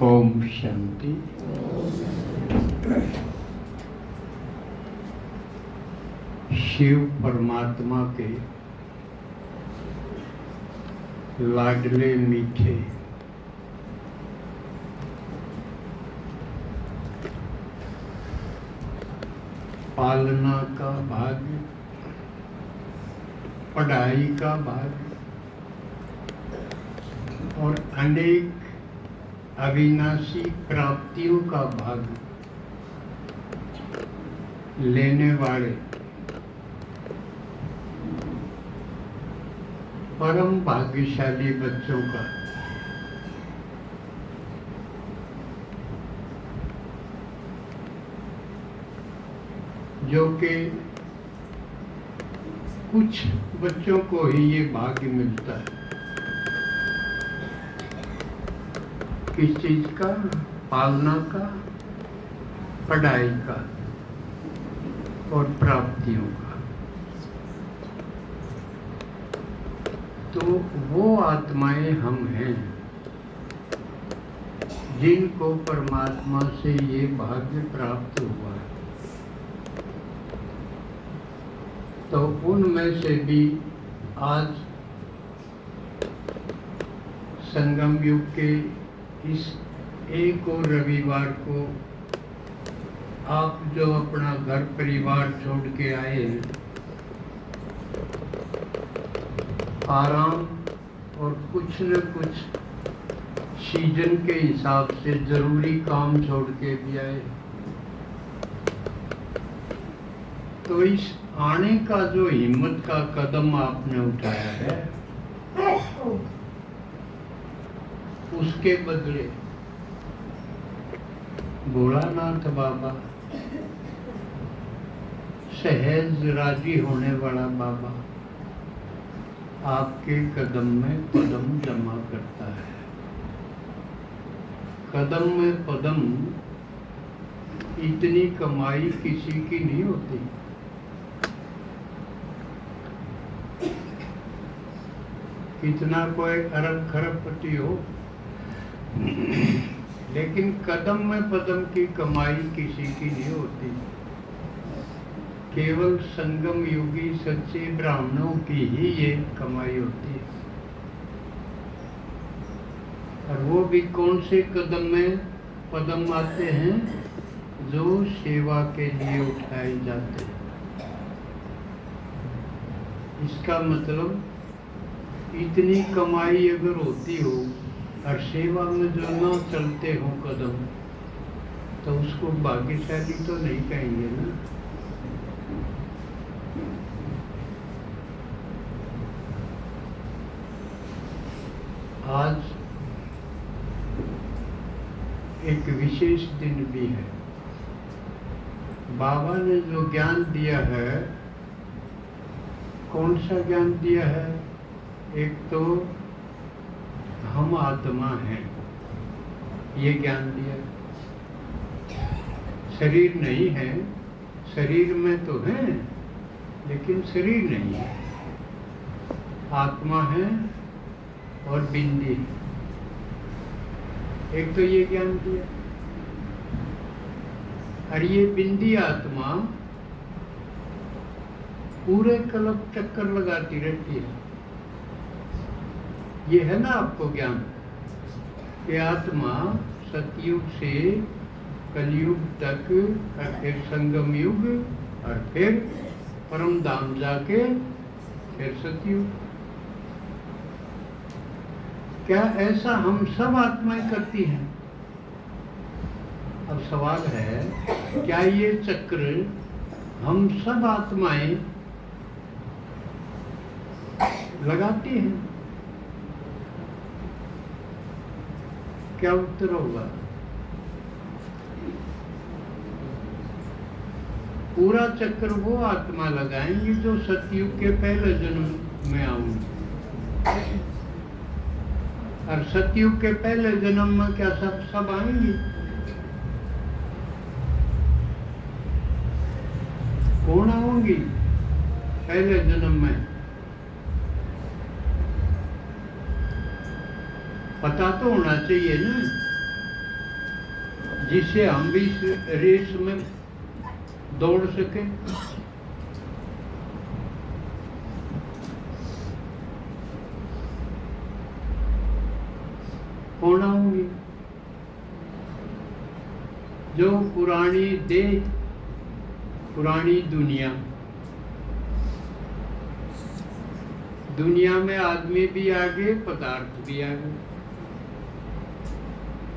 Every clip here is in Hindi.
ओम शांति। शिव परमात्मा के लाडले मीठे पालना का भाग्य, पढ़ाई का भाग्य और अनेक अविनाशी प्राप्तियों का भाग्य लेने वाले परम भाग्यशाली बच्चों का जो कि कुछ बच्चों को ही ये भाग्य मिलता है। किस चीज का? पालना का, पढ़ाई का और प्राप्तियों का। तो वो आत्माएं हम हैं जिनको परमात्मा से ये भाग्य प्राप्त हुआ है। तो उनमें से भी आज संगम युग के इस एक और रविवार को आप जो अपना घर परिवार छोड़ के आए हैं, आराम और कुछ न कुछ सीजन के हिसाब से जरूरी काम छोड़ के भी आए, तो इस आने का जो हिम्मत का कदम आपने उठाया है, उसके बदले भोलानाथ बाबा, सहज राजी होने वाला बाबा आपके कदम में पदम जमा करता है। कदम में पदम इतनी कमाई किसी की नहीं होती। कितना कोई अरब खरबपति हो, लेकिन कदम में पदम की कमाई किसी की नहीं होती। केवल संगम युगी सच्चे ब्राह्मणों की ही ये कमाई होती है। और वो भी कौन से कदम में पदम आते हैं? जो सेवा के लिए उठाए जाते हैं। इसका मतलब इतनी कमाई अगर होती हो और सेवा में जो न चलते हो कदम, तो उसको भाग्यशाली तो नहीं कहेंगे ना। आज एक विशेष दिन भी है। बाबा ने जो ज्ञान दिया है, कौन सा ज्ञान दिया है? एक तो हम आत्मा हैं, ये ज्ञान दिया। शरीर नहीं है, शरीर में तो है लेकिन शरीर नहीं है। आत्मा है और बिंदी है। एक तो ये ज्ञान दिया। और ये बिंदी आत्मा पूरे कल्प चक्कर लगाती रहती है। ये है ना आपको ज्ञान कि आत्मा सतयुग से कलयुग तक और फिर संगम युग और फिर परम धाम जाके फिर सतयुग। क्या ऐसा हम सब आत्माएं करती हैं? अब सवाल है, क्या ये चक्र हम सब आत्माएं लगाती हैं? क्या उत्तर होगा? पूरा चक्र वो आत्मा लगाएंगी जो सतयुग के पहले जन्म में आऊंगी। और सतयुग के पहले जन्म में क्या सब आएंगी? कौन आऊंगी पहले जन्म में? पता तो होना चाहिए ना। जिससे हम भी इस रेस में दौड़ सके। होना होगी जो पुरानी देह, पुरानी दुनिया, दुनिया में आदमी भी आगे, पदार्थ भी आगे,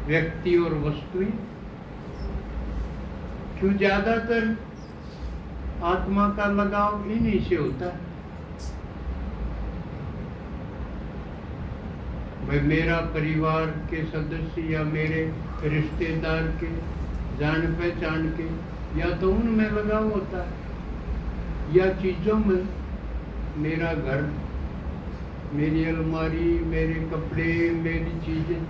व्यक्ति और वस्तुएं। क्यों? ज्यादातर आत्मा का लगाव इन्हीं से होता है। भाई मेरा परिवार के सदस्य या मेरे रिश्तेदार के जान पहचान के, या तो उनमें लगाव होता है या चीजों में। मेरा घर, मेरी अलमारी, मेरे कपड़े, मेरी चीजें,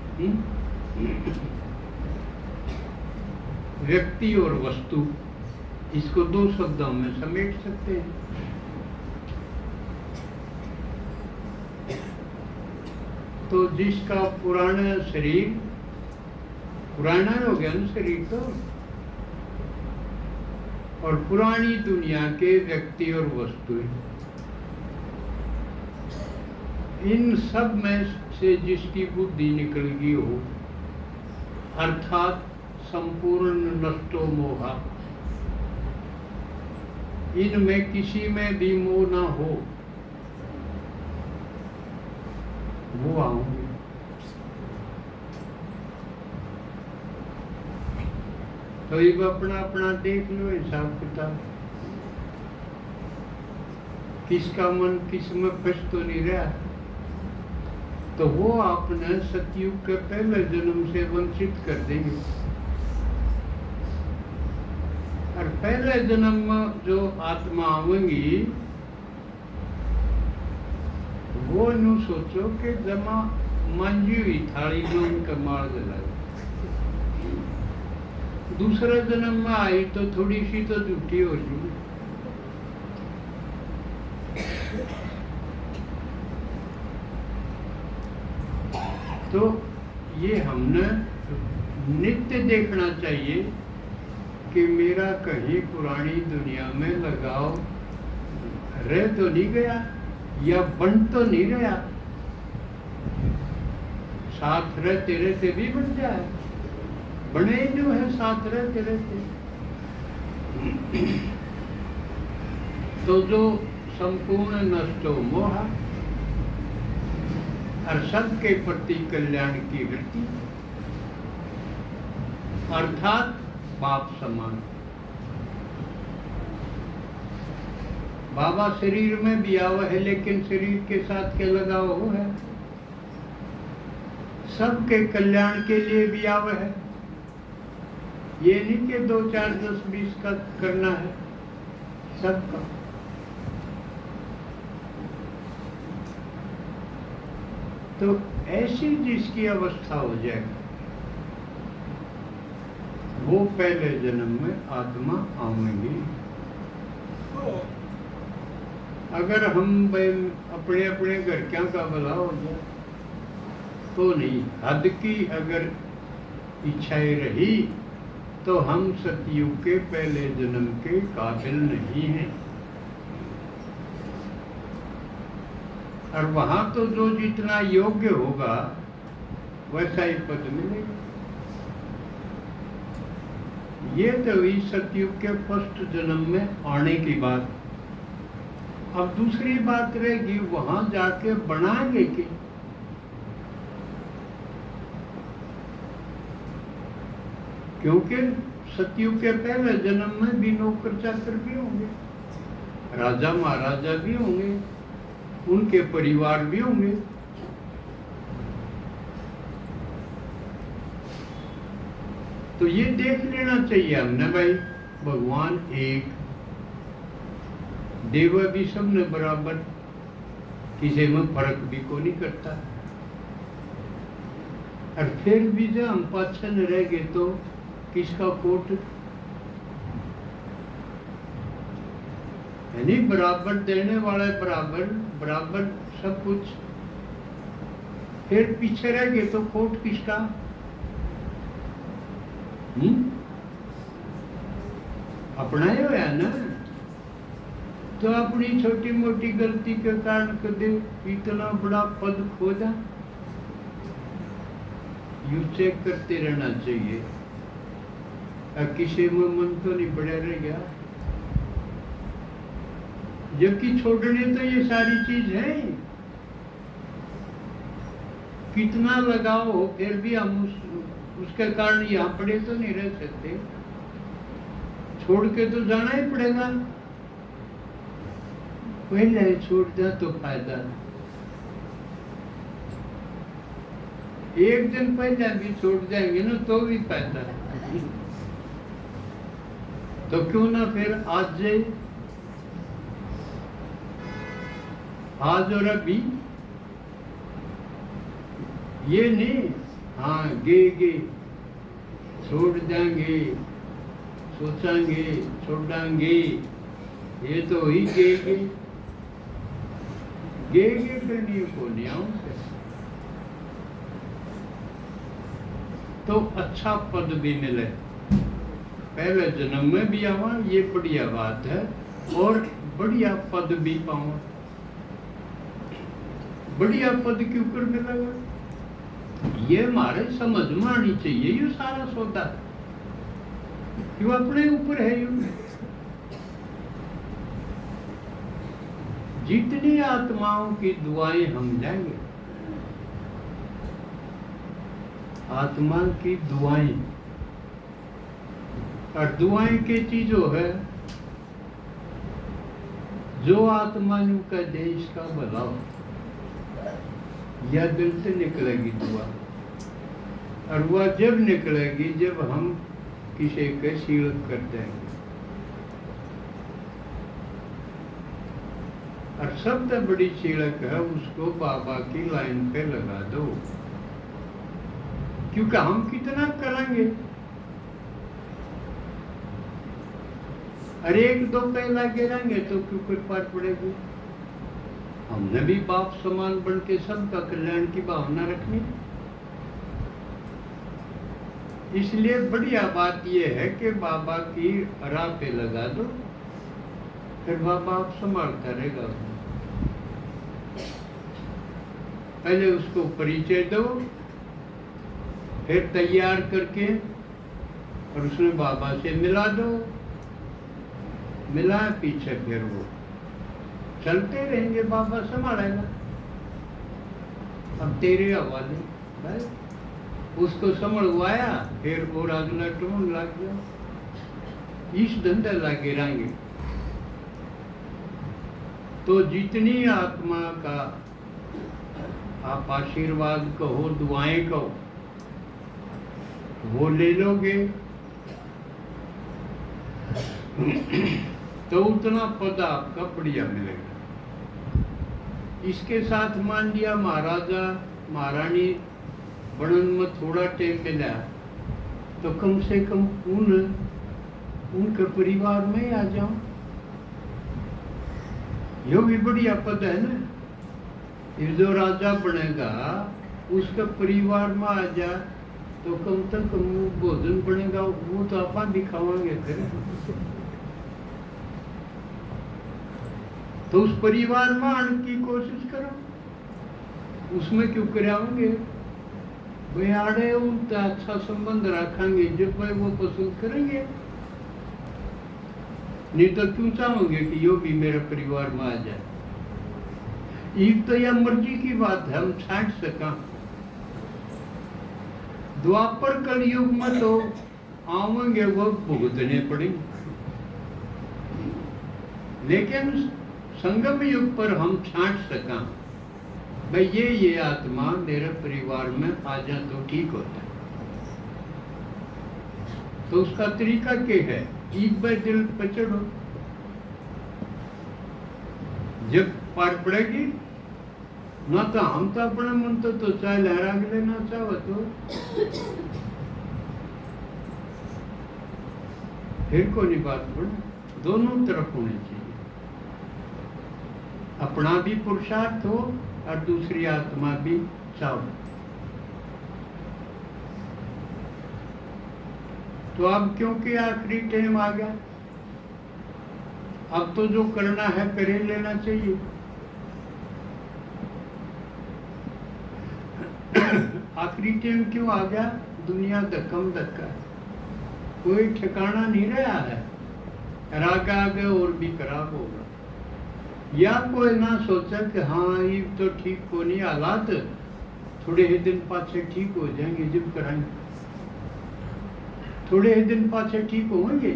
व्यक्ति और वस्तु, इसको दो शब्दों में समेट सकते हैं। तो जिसका पुराना शरीर, पुराना हो गया ना शरीर तो, और पुरानी दुनिया के व्यक्ति और वस्तुएं, इन सब में से जिसकी बुद्धि निकल गई हो, अर्थात संपूर्ण नष्टो मोहा, इनमें किसी में भी मोह ना हो, वो आऊंगे। तो ये अपना अपना देख लो हिसाब किताब, किसका मन किस में फंस तो नहीं रहा। तो वो आपने सतयुग के पहले जन्म से वंचित कर देंगे। और पहले जन्म में जो आत्मा आवेंगी, वो नु सोचो कि जमा मांझी हुई थाली में उनका मार जलाए। दूसरे जन्म में आई तो थोड़ी सी तो झूठी हो जाए। तो ये हमने नित्य देखना चाहिए कि मेरा कहीं पुरानी दुनिया में लगाव रह तो नहीं गया या बन तो नहीं रहा। साथ रहते रहते भी बन जाए, बने जो है साथ रहते रहते। तो जो संपूर्ण नष्टो मोह और सबके प्रति कल्याण की वृत्ति, अर्थात बाप समान। बाबा शरीर में भी आवा है, लेकिन शरीर के साथ क्या लगाव हो है? सबके कल्याण के लिए भी आवा है। ये नहीं कि 2, 4, 10, 20 का करना है, सबका। तो ऐसी जिसकी अवस्था हो जाए, वो पहले जन्म में आत्मा आवेंगी। अगर हम अपने अपने घर क्या का भला हो जाए तो नहीं, हद की अगर इच्छाएं रही तो हम सतयुग के पहले जन्म के काबिल नहीं हैं। और वहां तो जो जितना योग्य होगा वैसा ही पद मिलेगा। ये तो हुई सतयुग के फर्स्ट जन्म में आने की बात। अब दूसरी बात रहेगी वहां जाके बनाएंगे कि, क्योंकि सतयुग के पहले जन्म में भी नौकर चाकर भी होंगे, राजा महाराजा भी होंगे, उनके परिवार भी होंगे। तो ये देख लेना चाहिए हमने भाई, भगवान एक, देव भी सब ने बराबर, किसी में फर्क भी को नहीं करता। और फिर भी जब हम पाछे न रह गए तो किसका कोट? यानी बराबर देने वाले बराबर, बराबर सब कुछ। फिर पीछे रह गए तो कोट किसका? अपनाए हुआ है ना। तो अपनी छोटी मोटी गलती के कारण कदे इतना बड़ा पद खोजा, यू चेक करते रहना चाहिए। किसी में मन तो नहीं पड़ा रह गया, जबकि छोड़ने तो ये सारी चीज है। कितना लगाओ हो फिर भी हम उसके कारण यहाँ पड़े तो नहीं रह सकते, छोड़ के तो जाना ही पड़ेगा। पहले छोड़ दिया तो फायदा नहीं, एक दिन पहले भी छोड़ जाएंगे ना तो भी फायदा है। तो क्यों ना फिर आज जाए, आज और अभी ये नहीं हाँ गे छोड़ जाएंगे, सोचेंगे छोड़ेंगे, ये तो ही गे करनी को नहीं आऊं तो अच्छा पद भी मिले, पहले जन्म में भी आवा, ये बढ़िया बात है। और बढ़िया पद भी पाऊं, बढ़िया पद के ऊपर मिलेगा, ये हमारे समझ में आनी चाहिए। ये सारा सौदा क्यों अपने ऊपर है। यू जितनी आत्माओं की दुआएं हम जाएंगे, आत्मा की दुआएं, और दुआएं की चीजों है जो आत्मा का देश का भला हो, यह दिल से निकलेगी दुआ। और वह जब निकलेगी जब हम किसी के शीलक कर देंगे। और सबसे बड़ी शीलक है उसको बाबा की लाइन पे लगा दो, क्योंकि हम कितना करेंगे। अरे एक दो पहला गिराएंगे तो क्यों कृपा पड़ेगी। हमने भी बाप समान बन के सबका कल्याण की भावना रखनी। इसलिए बढ़िया बात यह है कि बाबा की राह पे लगा दो, फिर बाबा आप संभालता रहेगा। पहले उसको परिचय दो, फिर तैयार करके और उसमें बाबा से मिला दो, मिला पीछे फिर वो चलते रहेंगे, बाबा संभालेगा। अब तेरे हवाले बस उसको संभलवाया, फिर और अगला टून लग गया, इस धंधे लगे रहेंगे। तो जितनी आत्मा का आप आशीर्वाद कहो, दुआएं कहो, वो ले लोगे तो उतना पद आपका बढ़िया मिलेगा। इसके साथ मान लिया महाराजा महारानी बनन में थोड़ा टाइम मिला, तो कम से कम उनके परिवार में आ जाओ, यो भी बढ़िया पद है ना। फिर जो राजा बनेगा उसका परिवार में आ जा तो कम से कम भोजन बनेगा, वो तो आप भी खावांगे फिर। तो उस परिवार में आने की कोशिश करो, उसमें क्यों कराओगे भाई। आड़े उनसे अच्छा संबंध रखेंगे जब भाई वो पसंद करेंगे, नहीं तो क्यों चाहोगे कि यो भी मेरे परिवार में आ जाए। एक तो यह मर्जी की बात है, हम छांट सका। द्वापर कलयुग में तो आवेंगे वो भुगतने पड़ेंगे, लेकिन संगम युग पर हम छांट सका भाई ये आत्मा मेरे परिवार में आ जा तो ठीक होता है। तो उसका तरीका क्या है, एक बार दिल पचड़ो, जब पार पड़ेगी ना तो हम तो अपना मन तो चाहे लहरा के लेना चाहो तो फिर को नहीं बात बोल, दोनों तरफ होनी चाहिए। अपना भी पुरुषार्थ हो और दूसरी आत्मा भी चाहो। तो अब क्योंकि आखिरी टाइम आ गया, अब तो जो करना है कर ही लेना चाहिए। आखिरी टाइम क्यों आ गया? दुनिया धक्कम धक्का है, कोई ठिकाना नहीं रहा है, आगे आगे और भी खराब होगा। या कोई ना सोचा कि हाँ ये तो ठीक हो नहीं हालात, थोड़े ही दिन पाछे ठीक हो जाएंगे जब कराएंगे, थोड़े ही दिन पाछे ठीक होंगे,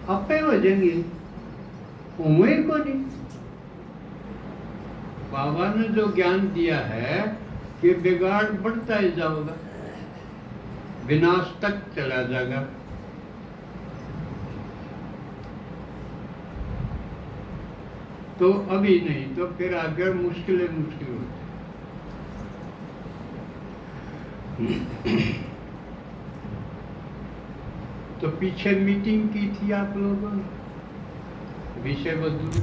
आपे हो जाएंगे, होंगे को नहीं। बाबा ने जो ज्ञान दिया है कि बिगाड़ बढ़ता ही जाएगा, विनाश तक चला जाएगा। तो अभी नहीं तो फिर आगे मुश्किल होती। तो पीछे मीटिंग की थी आप लोगों ने, विषय वस्तु